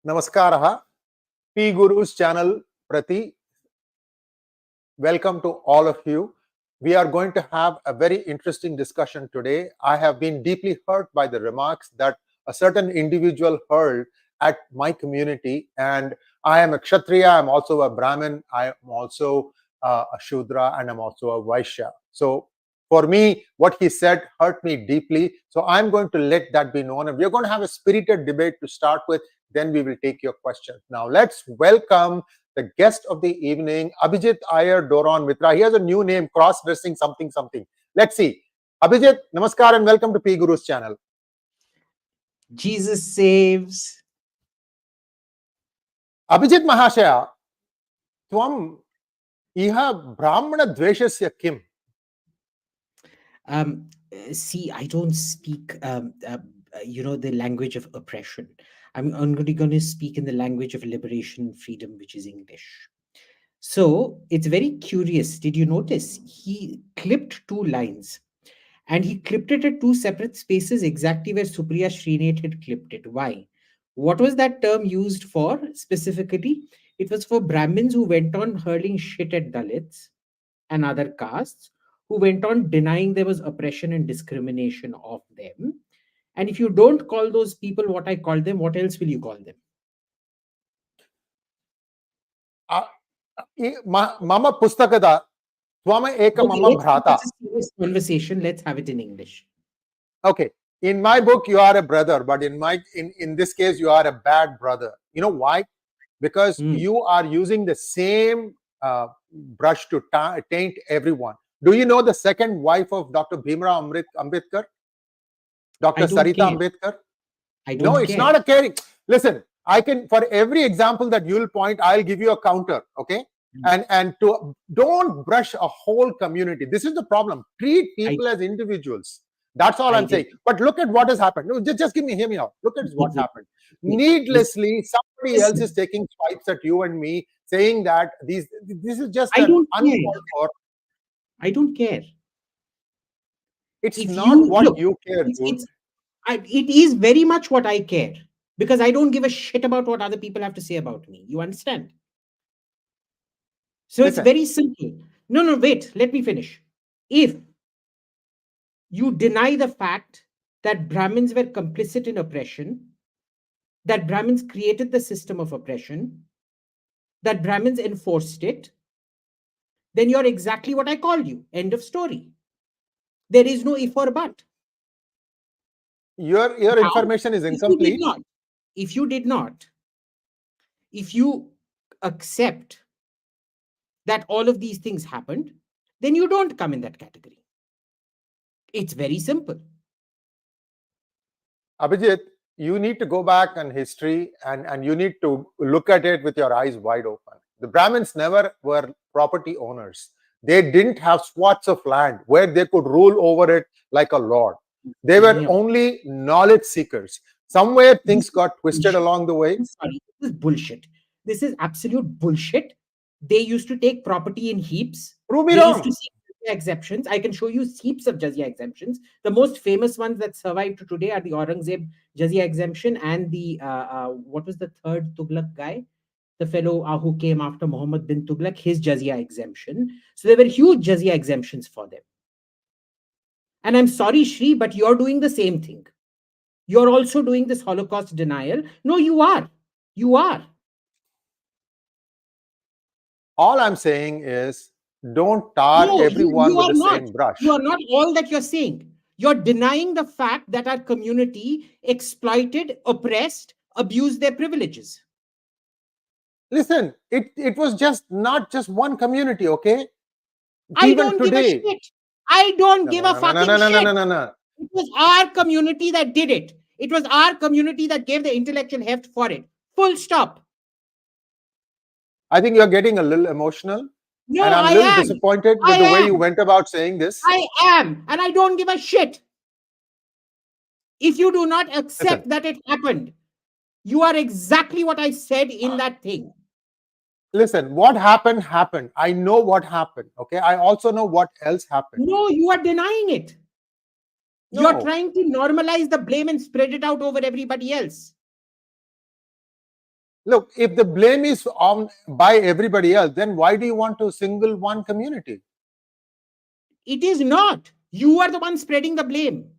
Namaskaraha. PGurus channel Prati. Welcome to all of you. We are going to have a very interesting discussion today. I have been deeply hurt by the remarks that a certain individual hurled at my community, and I am a Kshatriya, I'm also a Brahmin, I am also a Shudra, and I'm also a Vaishya. So for me, what he said hurt me deeply. So I'm going to let that be known, and we're going to have a spirited debate to start with. Then we will take your questions. Now let's welcome the guest of the evening, Abhijit Iyer-Mitra. He has a new name, cross-dressing something something. Let's see. Abhijit, namaskar and welcome to PGurus channel. Jesus saves. Abhijit Mahashaya, tvam iha brahmana dveshasya kim? See, I don't speak, the language of oppression. I'm only going to speak in the language of liberation and freedom, which is English. So it's very curious. Did you notice? He clipped two lines and he clipped it at two separate spaces exactly where Supriya Sreenath had clipped it. Why? What was that term used for specifically? It was for Brahmins who went on hurling shit at Dalits and other castes, who went on denying there was oppression and discrimination of them. And if you don't call those people what I call them, what else will you call them? Mama pustakada twama eka mama bhrata. This conversation, let's have it in English. Okay. In my book, you are a brother, but in this case, you are a bad brother. You know why? Because you are using the same brush to taint everyone. Do you know the second wife of Dr. Bhimrao Ambedkar? Dr. Sarita Ambedkar? No, it's not a caring. Listen, I can, for every example that you'll point, I'll give you a counter, okay? And don't brush a whole community. This is the problem. Treat people as individuals. That's all I'm saying. But look at what has happened. No, just hear me out. Look at what's happened. Needlessly, somebody else is taking swipes at you and me, saying that this is just an uncalled for. I don't care. It's not what you care, dude. It is very much what I care, because I don't give a shit about what other people have to say about me. You understand? So it's very simple. No, wait, let me finish. If you deny the fact that Brahmins were complicit in oppression, that Brahmins created the system of oppression, that Brahmins enforced it, then you're exactly what I called you. End of story. There is no if or but. Your information is incomplete. If you accept that all of these things happened, then you don't come in that category. It's very simple. Abhijit, you need to go back in history and you need to look at it with your eyes wide open. The Brahmins never were property owners. They didn't have swaths of land where they could rule over it like a lord. They were only knowledge seekers. Somewhere things got twisted along the way. Sorry, this is bullshit. This is absolute bullshit. They used to take property in heaps. Prove me wrong. Used to see exemptions. I can show you heaps of 𝗼𝗍𝗍 exemptions. The most famous ones that survive to today are the Aurangzeb 𝗼𝗍𝗍 exemption and the what was the third Tughlaq guy? The fellow who came after Muhammad bin Tughlaq, his 𝗼𝗍𝗍 exemption. So there were huge 𝗼𝗍𝗍 exemptions for them. And I'm sorry, Sree, but you're doing the same thing. You're also doing this Holocaust denial. No, you are. You are. All I'm saying is, don't tar everyone with the same brush. You are not all that you're saying. You're denying the fact that our community exploited, oppressed, abused their privileges. Listen, it was not just one community, okay? I don't give a shit. I don't give a fucking shit. No. It was our community that did it. It was our community that gave the intellectual heft for it. Full stop. I think you're getting a little emotional. No, and I'm a little disappointed with the way you went about saying this. I am, and I don't give a shit. If you do not accept that it happened, you are exactly what I said in that thing. Listen, what happened. I know what happened, okay? I also know what else happened. No, you are denying it. No. You're trying to normalize the blame and spread it out over everybody else. Look, if the blame is on by everybody else, then why do you want to single one community? It is not. You are the one spreading the blame.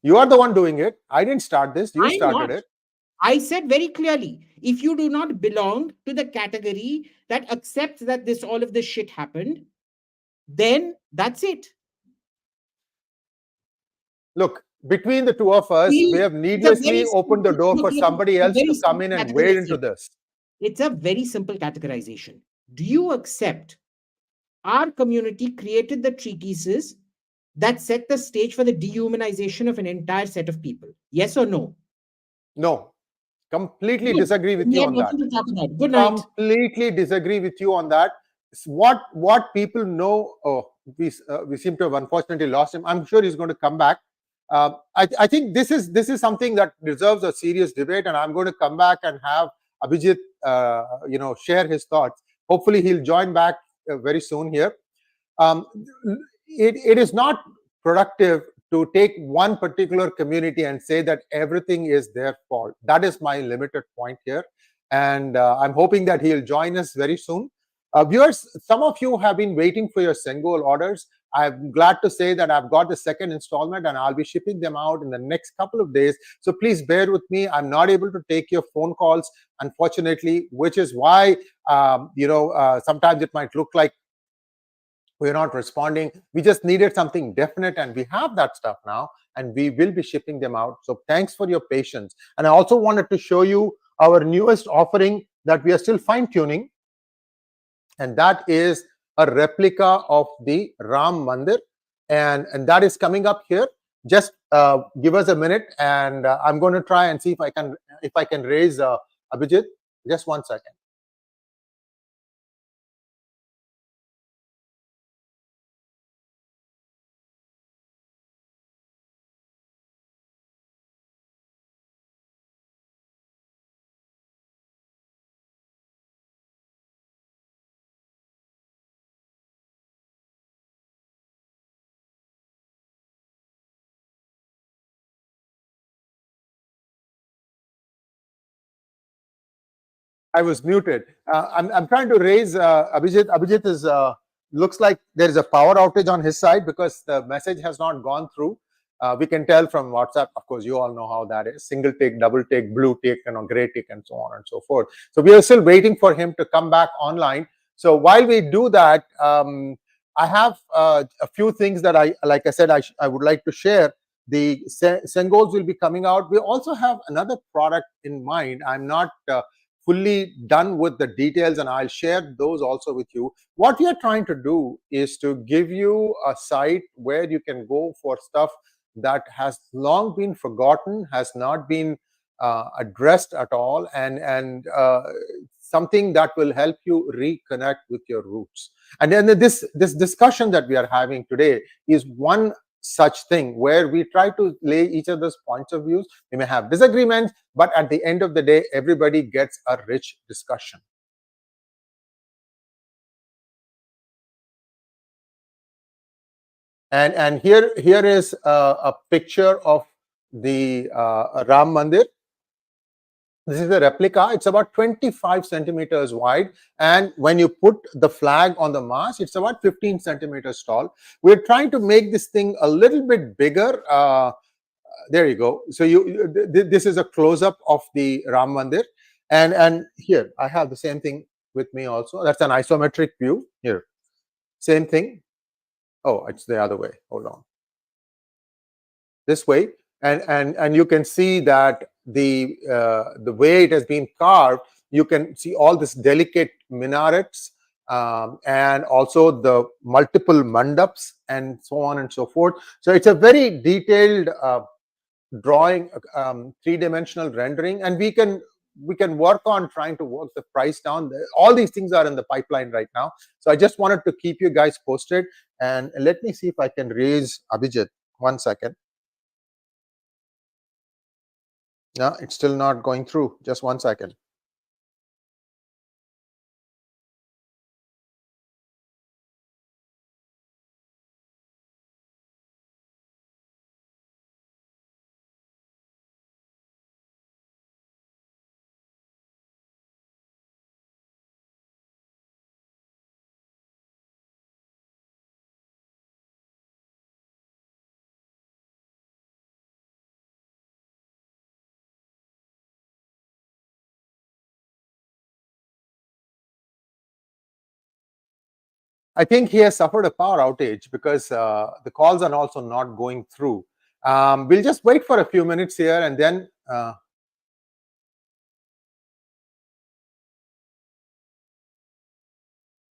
You are the one doing it. I didn't start this. You I'm started not. it. I said very clearly, if you do not belong to the category that accepts that all of this shit happened, then that's it. Look, between the two of us, we have needlessly opened the door for somebody else to come in and wade into this. It's a very simple categorization. Do you accept our community created the treatises that set the stage for the dehumanization of an entire set of people? Yes or no? No. Completely disagree with you on that. Good night. Completely disagree with you on that. What people know. Oh, we seem to have unfortunately lost him. I'm sure he's going to come back. I think this is something that deserves a serious debate, and I'm going to come back and have Abhijit, share his thoughts. Hopefully, he'll join back very soon here. It is not productive to take one particular community and say that everything is their fault. That is my limited point here, and I'm hoping that he'll join us very soon. Viewers, some of you have been waiting for your Sengol orders. I'm glad to say that I've got the second installment and I'll be shipping them out in the next couple of days. So please bear with me. I'm not able to take your phone calls, unfortunately, which is why, sometimes it might look like we're not responding. We just needed something definite, and we have that stuff now, and we will be shipping them out. So thanks for your patience. And I also wanted to show you our newest offering that we are still fine-tuning, and that is a replica of the Ram Mandir, and that is coming up here. Just give us a minute, and I'm going to try and see if I can raise Abhijit. Just 1 second. I was muted. I'm trying to raise Abhijit. Abhijit is looks like there is a power outage on his side because the message has not gone through. We can tell from WhatsApp. Of course, you all know how that is: single tick, double tick, blue tick, gray tick, and so on and so forth. So we are still waiting for him to come back online. So while we do that, I have a few things that like I said, I would like to share. The Sengols will be coming out. We also have another product in mind. I'm not fully done with the details, and I'll share those also with you. What we are trying to do is to give you a site where you can go for stuff that has long been forgotten, has not been addressed at all, and something that will help you reconnect with your roots. And then this discussion that we are having today is one such thing where we try to lay each other's points of views. We may have disagreements, but at the end of the day, everybody gets a rich discussion. And here is a picture of the Ram Mandir. This is a replica. It's about 25 centimeters wide, and when you put the flag on the mast, it's about 15 centimeters tall. We're trying to make this thing a little bit bigger. There you go. So this is a close-up of the Ram Mandir, and here I have the same thing with me also. That's an isometric view. Here, same thing. Oh, it's the other way. Hold on. This way, and you can see that the way it has been carved, you can see all this delicate minarets, and also the multiple mandaps and so on and so forth. So it's a very detailed drawing, three-dimensional rendering, and we can work on trying to work the price down. All these things are in the pipeline right now. So I just wanted to keep you guys posted, and let me see if I can raise Abhijit. 1 second. No, it's still not going through. Just 1 second. I think he has suffered a power outage because the calls are also not going through. We'll just wait for a few minutes here and then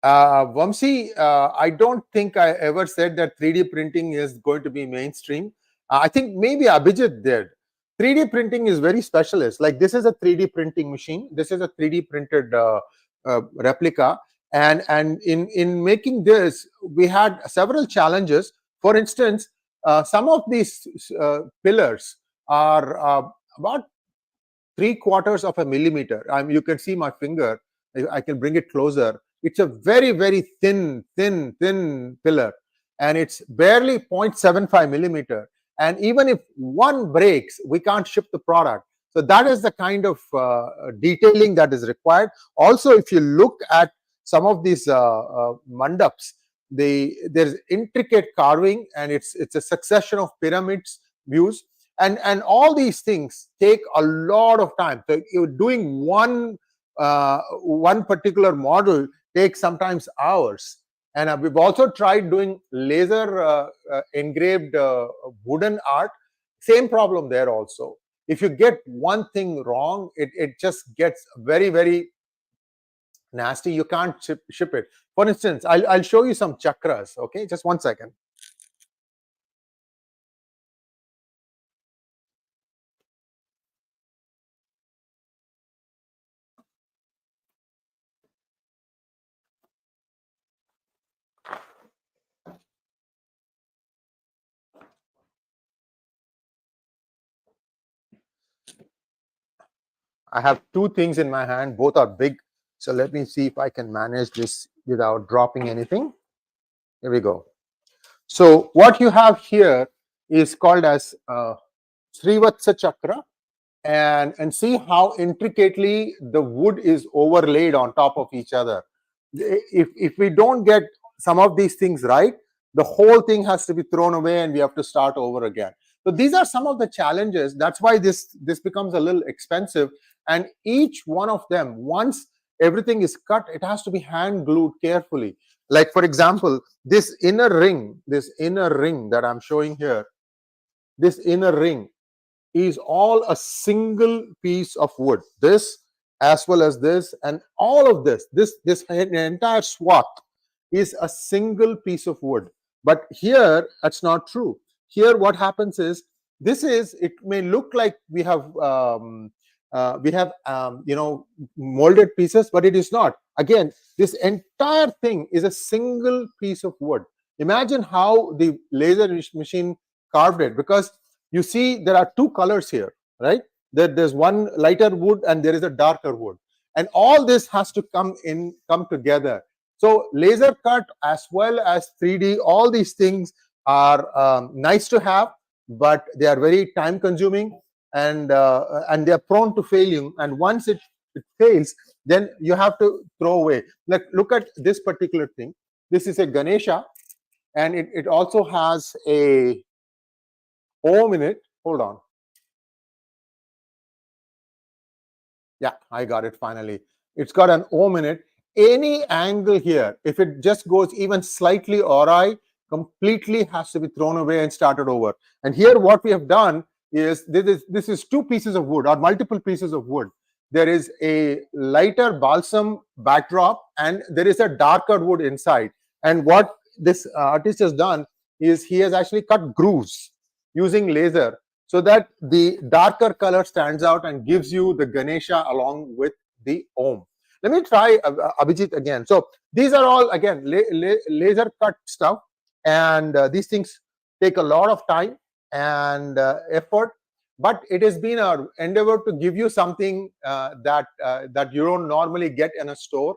𝗤𝗚𝘂𝗁𝘂, I don't think I ever said that 3D printing is going to be mainstream. I think maybe Abhijit did. 3D printing is very specialist. Like this is a 3D printing machine. This is a 3D printed replica. And in making this, we had several challenges. For instance, some of these pillars are about 3/4 of a millimeter. You can see my finger. I can bring it closer. It's a very, very thin pillar, and it's barely 0.75 millimeter. And even if one breaks, we can't ship the product. So that is the kind of detailing that is required. Also, if you look at some of these mandaps, there's intricate carving, and it's a succession of pyramids views. And all these things take a lot of time. So you're doing one particular model takes sometimes hours. And we've also tried doing laser engraved wooden art. Same problem there also. If you get one thing wrong, it just gets very, very nasty. You can't ship it. For instance, I'll show you some chakras. Okay, just one second. I have two things in my hand. Both are big. So let me see if I can manage this without dropping anything. Here we go. So what you have here is called as Srivatsa Chakra. And see how intricately the wood is overlaid on top of each other. If we don't get some of these things right, the whole thing has to be thrown away and we have to start over again. So these are some of the challenges. That's why this becomes a little expensive. And each one of them, once everything is cut, it has to be hand glued carefully. Like for example, this inner ring that I'm showing here, this inner ring is all a single piece of wood. This as well as this and all of this entire swath is a single piece of wood. But here that's not true. Here what happens is, it may look like we have molded pieces, but it is not. Again, this entire thing is a single piece of wood. Imagine how the laser machine carved it, because you see there are two colors here, right? There's one lighter wood and there is a darker wood, and all this has to come together. So laser cut as well as 3D, all these things are nice to have, but they are very time consuming, and they are prone to failing. And once it fails, then you have to throw away. Like look at this particular thing. This is a Ganesha, and it also has a Om in it. Hold on. Yeah, I got it finally. It's got an Om in it. Any angle here, if it just goes even slightly awry, completely has to be thrown away and started over. And here what we have done is, this is two pieces of wood or multiple pieces of wood. There is a lighter balsam backdrop and there is a darker wood inside. And what this artist has done is he has actually cut grooves using laser, so that the darker color stands out and gives you the Ganesha along with the Om. Let me try Abhijit again. So these are all again laser cut stuff, and these things take a lot of time and effort, but it has been our endeavor to give you something that you don't normally get in a store.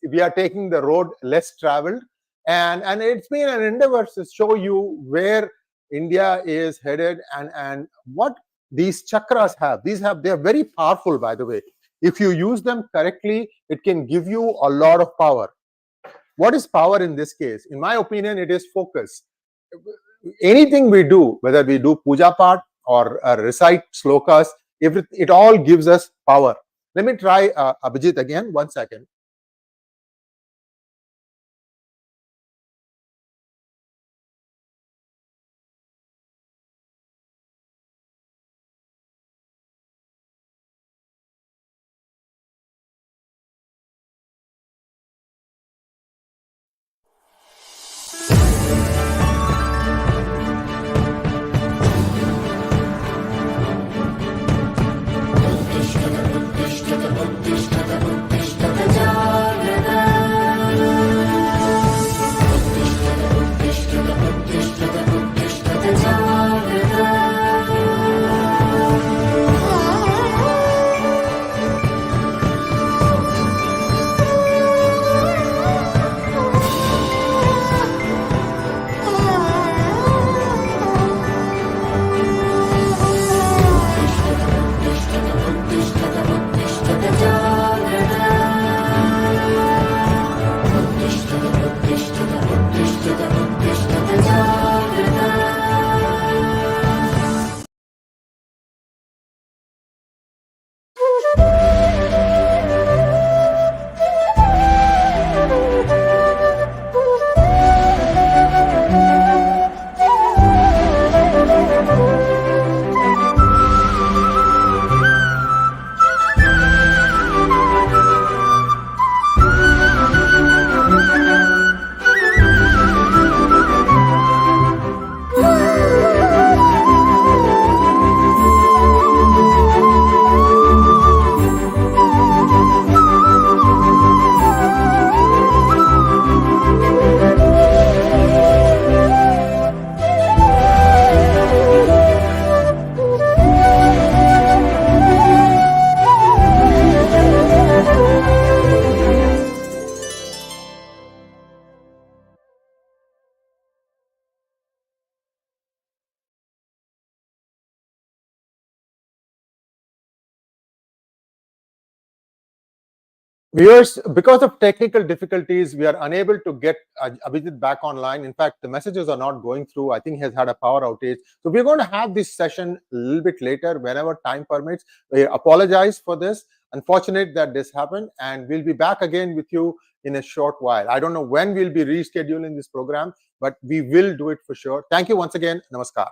We are taking the road less traveled, and it's been an endeavor to show you where India is headed and what these chakras have. They are very powerful, by the way. If you use them correctly, it can give you a lot of power. What is power in this case? In my opinion, it is focus. Anything we do, whether we do puja part or recite slokas, it all gives us power. Let me try Abhijit again. 1 second. Viewers, because of technical difficulties, we are unable to get Abhijit back online. In fact, the messages are not going through. I think he has had a power outage. So we're going to have this session a little bit later, whenever time permits. We apologize for this. Unfortunate that this happened, and we'll be back again with you in a short while. I don't know when we'll be rescheduling this program, but we will do it for sure. Thank you once again. Namaskar.